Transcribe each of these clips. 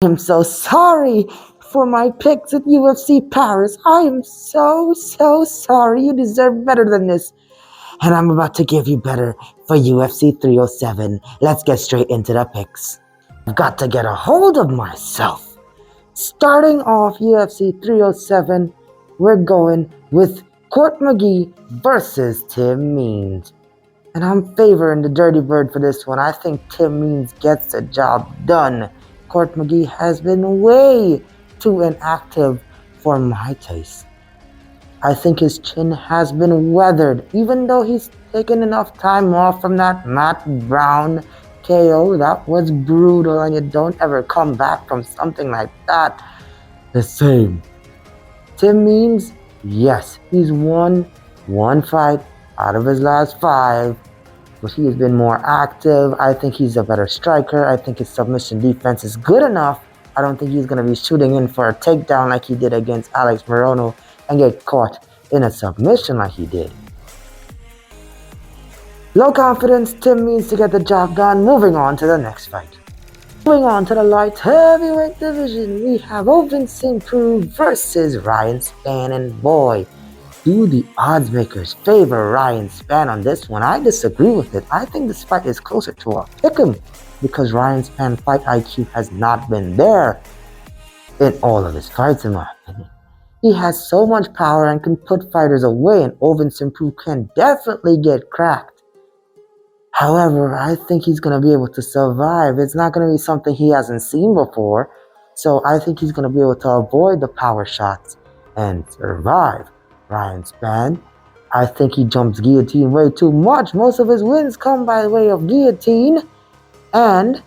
I'm so sorry for my picks at UFC Paris. I am so sorry. You deserve better than this. And I'm about to give you better for UFC 307. Let's get straight into the picks. I've got to get a hold of myself. Starting off UFC 307, we're going with McGee versus Tim Means. And I'm favoring the Dirty Bird for this one. I think Tim Means gets the job done. McGee has been way too inactive for my taste. I think his chin has been weathered, even though he's taken enough time off from that Matt Brown KO. That was brutal, and you don't ever come back from something like that the same. Tim Means, yes, he's won one fight out of his last 5, but he has been more active. I think he's a better striker. I think his submission defense is good enough. I don't think he's going to be shooting in for a takedown like he did against Alex Morono and get caught in a submission like he did. Low confidence, Tim Means to get the job done. Moving on to the next fight. Moving on to the light heavyweight division, we have Ovince in Preux versus Ryan Spann, and boy, do the odds makers favor Ryan Spann on this one. I disagree with it. I think this fight is closer to a pick'em because Ryan Spann fight IQ has not been there in all of his fights, in my opinion. He has so much power and can put fighters away, and Ovince in Preux can definitely get cracked. However, I think he's going to be able to survive. It's not going to be something he hasn't seen before, so I think he's going to be able to avoid the power shots and survive. Ryan Spann, I think he jumps guillotine way too much. Most of his wins come by way of guillotine, and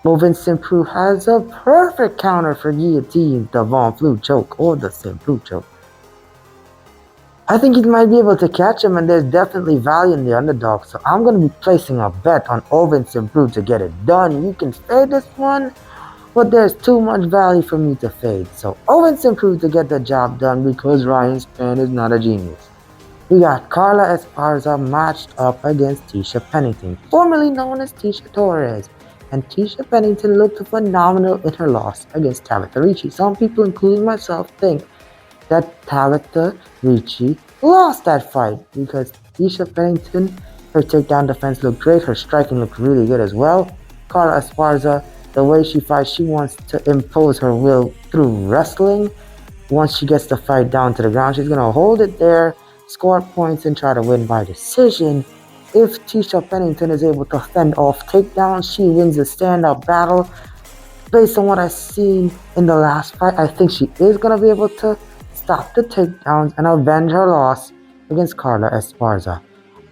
Ovince in Preux has a perfect counter for guillotine, the Von Flue choke or the Simplou choke. I think he might be able to catch him, and there's definitely value in the underdog, so I'm going to be placing a bet on Ovince in Preux to get it done. You can fade this one, but there's too much value for me to fade. So Ovince in Preux to get the job done because Ryan Spann is not a genius. We got Carla Esparza matched up against Tecia Pennington, formerly known as Tecia Torres. And Tecia Pennington looked phenomenal in her loss against Tabitha Ricci. Some people, including myself, think that Tabitha Ricci lost that fight because Tecia Pennington, her takedown defense looked great, her striking looked really good as well. Carla Esparza, the way she fights, she wants to impose her will through wrestling. Once she gets the fight down to the ground, she's going to hold it there, score points, and try to win by decision. If Tecia Pennington is able to fend off takedowns, she wins the stand-up battle. Based on what I've seen in the last fight, I think she is going to be able to stop the takedowns and avenge her loss against Carla Esparza.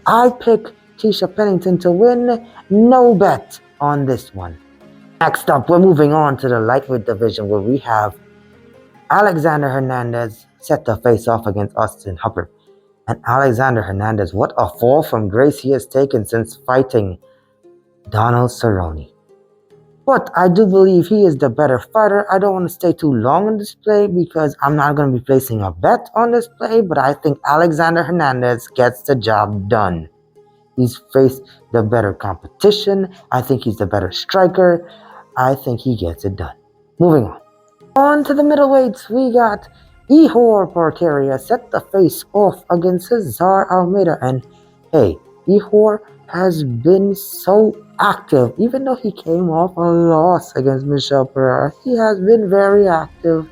I pick Tecia Pennington to win. No bet on this one. Next up, we're moving on to the lightweight division where we have Alexander Hernandez set to face off against Austin Hubbard. And Alexander Hernandez, what a fall from grace he has taken since fighting Donald Cerrone. But I do believe he is the better fighter. I don't want to stay too long on this play because I'm not going to be placing a bet on this play, but I think Alexander Hernandez gets the job done. He's faced the better competition. I think he's the better striker. I think he gets it done. Moving on. On to the middleweights, we got Ihor Potieria set the face off against Cesar Almeida. And hey, Ihor has been so active. Even though he came off a loss against Michel Pereira, he has been very active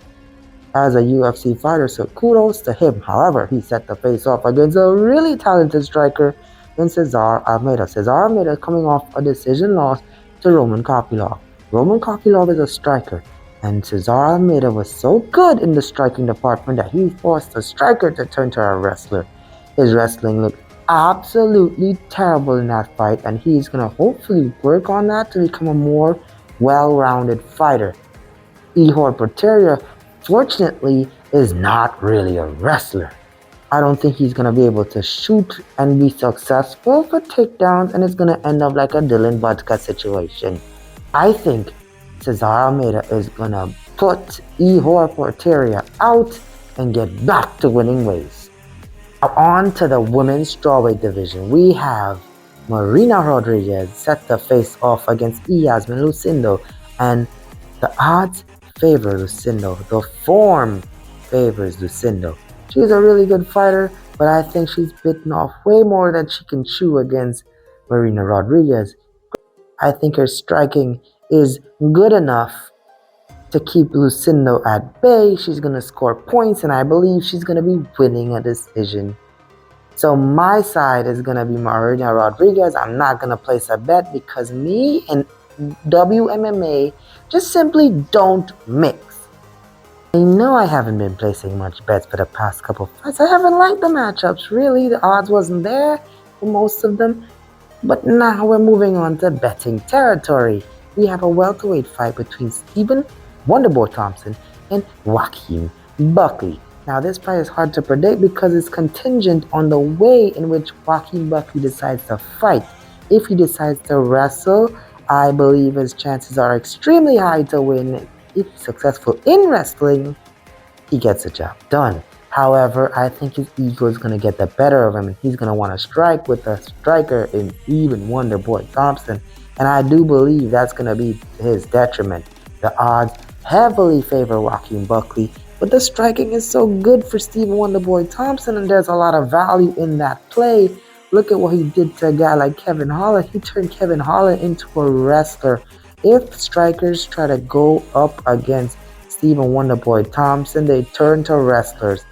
as a UFC fighter, so kudos to him. However, he set the face off against a really talented striker in Cesar Almeida. Cesar Almeida coming off a decision loss to Roman Kopylov. Roman Kopylov is a striker, and Cesar Almeida was so good in the striking department that he forced the striker to turn to a wrestler. His wrestling looked absolutely terrible in that fight, and he's going to hopefully work on that to become a more well-rounded fighter. Ihor Potieria, fortunately, is not really a wrestler. I don't think he's going to be able to shoot and be successful for takedowns, and it's going to end up like a Dylan Budka situation. I think Cesar Almeida is going to put Ihor Potieria out and get back to winning ways. Now on to the women's strawweight division. We have Marina Rodriguez set the face off against Iasmin Lucindo, and The odds favor Lucindo. The form favors Lucindo. She's a really good fighter, but I think she's bitten off way more than she can chew against Marina Rodriguez. I think her striking is good enough to keep Lucindo at bay. She's going to score points, and I believe she's going to be winning a decision. So my side is going to be Marina Rodriguez. I'm not going to place a bet because me and WMMA just simply don't mix. I know I haven't been placing much bets for the past couple fights. I haven't liked the matchups, really. The odds wasn't there for most of them. But now we're moving on to betting territory. We have a welterweight fight between Stephen Wonderboy Thompson and Joaquin Buckley. Now this fight is hard to predict because it's contingent on the way in which Joaquin Buckley decides to fight. If he decides to wrestle, I believe his chances are extremely high to win. If he's successful in wrestling, he gets the job done. However, I think his ego is going to get the better of him, and he's going to want to strike with a striker in even Wonderboy Thompson. And I do believe that's going to be his detriment. The odds heavily favor Joaquin Buckley, but the striking is so good for Stephen Wonderboy Thompson, and there's a lot of value in that play. Look at what he did to a guy like Kevin Holland. He turned Kevin Holland into a wrestler. If strikers try to go up against Stephen Wonderboy Thompson, they turn to wrestlers.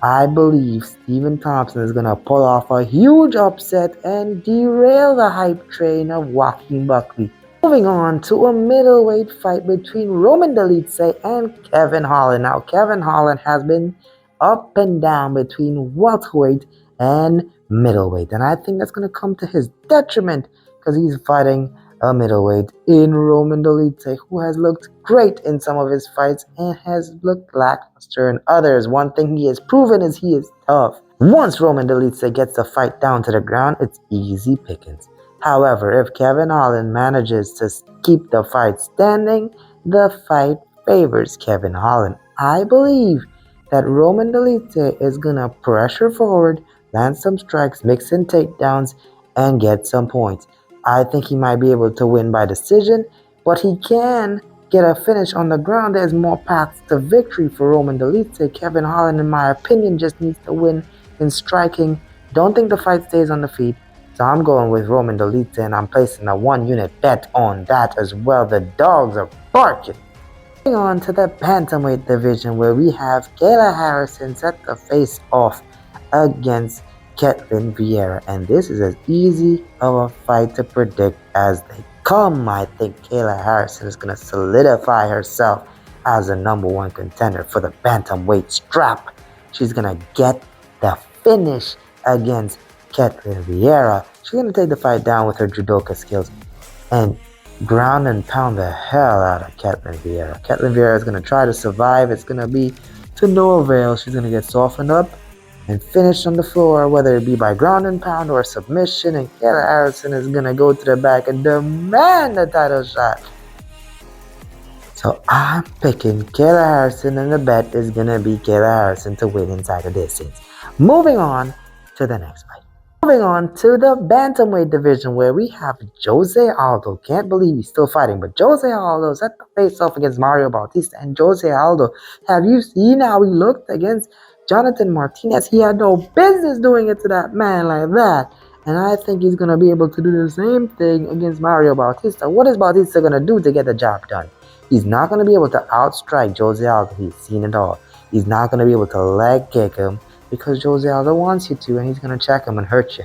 I believe Stephen Thompson is going to pull off a huge upset and derail the hype train of Joaquin Buckley. Moving on to a middleweight fight between Roman Dolidze and Kevin Holland. Now, Kevin Holland has been up and down between welterweight and middleweight, and I think that's going to come to his detriment because he's fighting a middleweight in Roman Dolidze, who has looked great in some of his fights and has looked lackluster in others. One thing he has proven is he is tough. Once Roman Dolidze gets the fight down to the ground, it's easy pickings. However, if Kevin Holland manages to keep the fight standing, the fight favors Kevin Holland. I believe that Roman Dolidze is going to pressure forward, land some strikes, mix in takedowns, and get some points. I think he might be able to win by decision, but he can get a finish on the ground. There's more paths to victory for Roman Dolidze. Kevin Holland, in my opinion, just needs to win in striking. Don't think the fight stays on the feet. So I'm going with Roman Dolidze, and I'm placing a 1-unit bet on that as well. The dogs are barking. Moving on to the bantamweight division, where we have Kayla Harrison set the face off against Ketlen Vieira, and this is as easy of a fight to predict as they come. I think Kayla Harrison is going to solidify herself as the #1 contender for the bantamweight strap. She's going to get the finish against Ketlen Vieira. She's going to take the fight down with her judoka skills and ground and pound the hell out of Ketlen Vieira. Ketlen Vieira is going to try to survive. It's going to be to no avail. She's going to get softened up and finished on the floor, whether it be by ground and pound or submission, and Kayla Harrison is going to go to the back and demand a title shot. So I'm picking Kayla Harrison, and the bet is going to be Kayla Harrison to win inside the distance. Moving on to the next fight. Moving on to the bantamweight division, where we have Jose Aldo. Can't believe he's still fighting, but Jose Aldo set the face-off against Mario Bautista. And Jose Aldo, have you seen how he looked against Jonathan Martinez? He had no business doing it to that man like that. And I think he's going to be able to do the same thing against Mario Bautista. What is Bautista going to do to get the job done? He's not going to be able to outstrike Jose Aldo. He's seen it all. He's not going to be able to leg kick him because Jose Aldo wants you to, and he's going to check him and hurt you.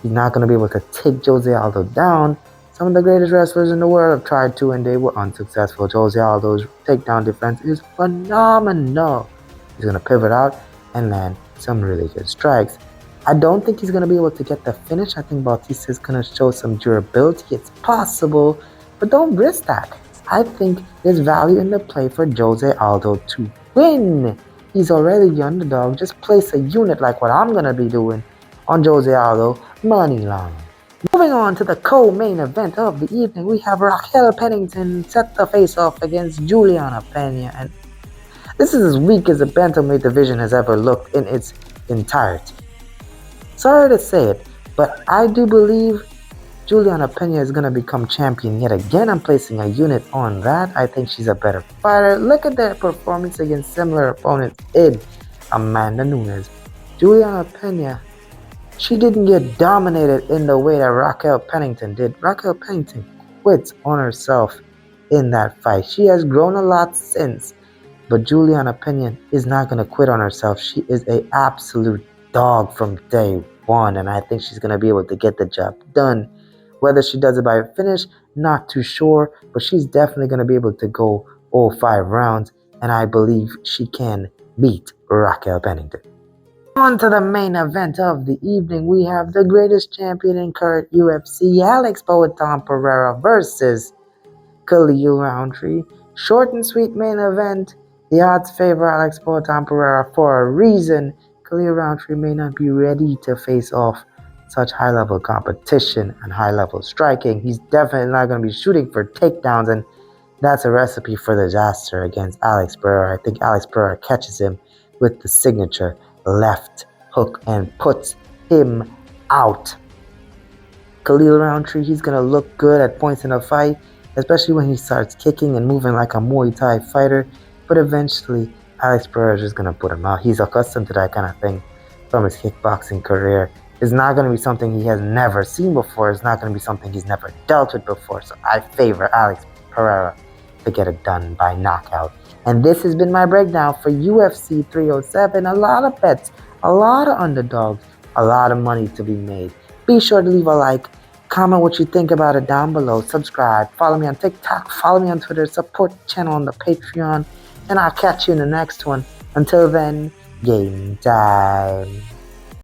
He's not going to be able to take Jose Aldo down. Some of the greatest wrestlers in the world have tried to, and they were unsuccessful. Jose Aldo's takedown defense is phenomenal. He's going to pivot out and land some really good strikes. I don't think he's going to be able to get the finish. I think Bautista is going to show some durability. It's possible, but don't risk that. I think there's value in the play for Jose Aldo to win. He's already the underdog. Just place a unit like what I'm going to be doing on Jose Aldo, money line. Moving on to the co-main event of the evening, we have Raquel Pennington set the face-off against Julianna Pena, and this is as weak as the bantamweight division has ever looked in its entirety. Sorry to say it, but I do believe Julianna Pena is going to become champion yet again. I'm placing a unit on that. I think she's a better fighter. Look at their performance against similar opponents in Amanda Nunes. Julianna Pena, she didn't get dominated in the way that Raquel Pennington did. Raquel Pennington quits on herself in that fight. She has grown a lot since, but Julianna Pena is not going to quit on herself. She is an absolute dog from day one, and I think she's going to be able to get the job done. Whether she does it by a finish, not too sure, but she's definitely going to be able to go all 5 rounds, and I believe she can beat Raquel Pennington. On to the main event of the evening, we have the greatest champion in current UFC, Alex Pereira versus Khalil Roundtree. Short and sweet main event. The odds favor Alex Pereira for a reason. Khalil Roundtree may not be ready to face off such high-level competition and high-level striking. He's definitely not going to be shooting for takedowns, and that's a recipe for disaster against Alex Pereira. I think Alex Pereira catches him with the signature left hook and puts him out. Khalil Roundtree, he's going to look good at points in a fight, especially when he starts kicking and moving like a Muay Thai fighter, but eventually Alex Pereira is just going to put him out. He's accustomed to that kind of thing from his kickboxing career. It's not going to be something he has never seen before. It's not going to be something he's never dealt with before, so I favor Alex Pereira to get it done by knockout. And this has been my breakdown for UFC 307. A lot of bets, a lot of underdogs, a lot of money to be made. Be sure to leave a like, comment what you think about it down below, subscribe, follow me on TikTok, follow me on Twitter, support the channel on the Patreon, and I'll catch you in the next one. Until then, game time.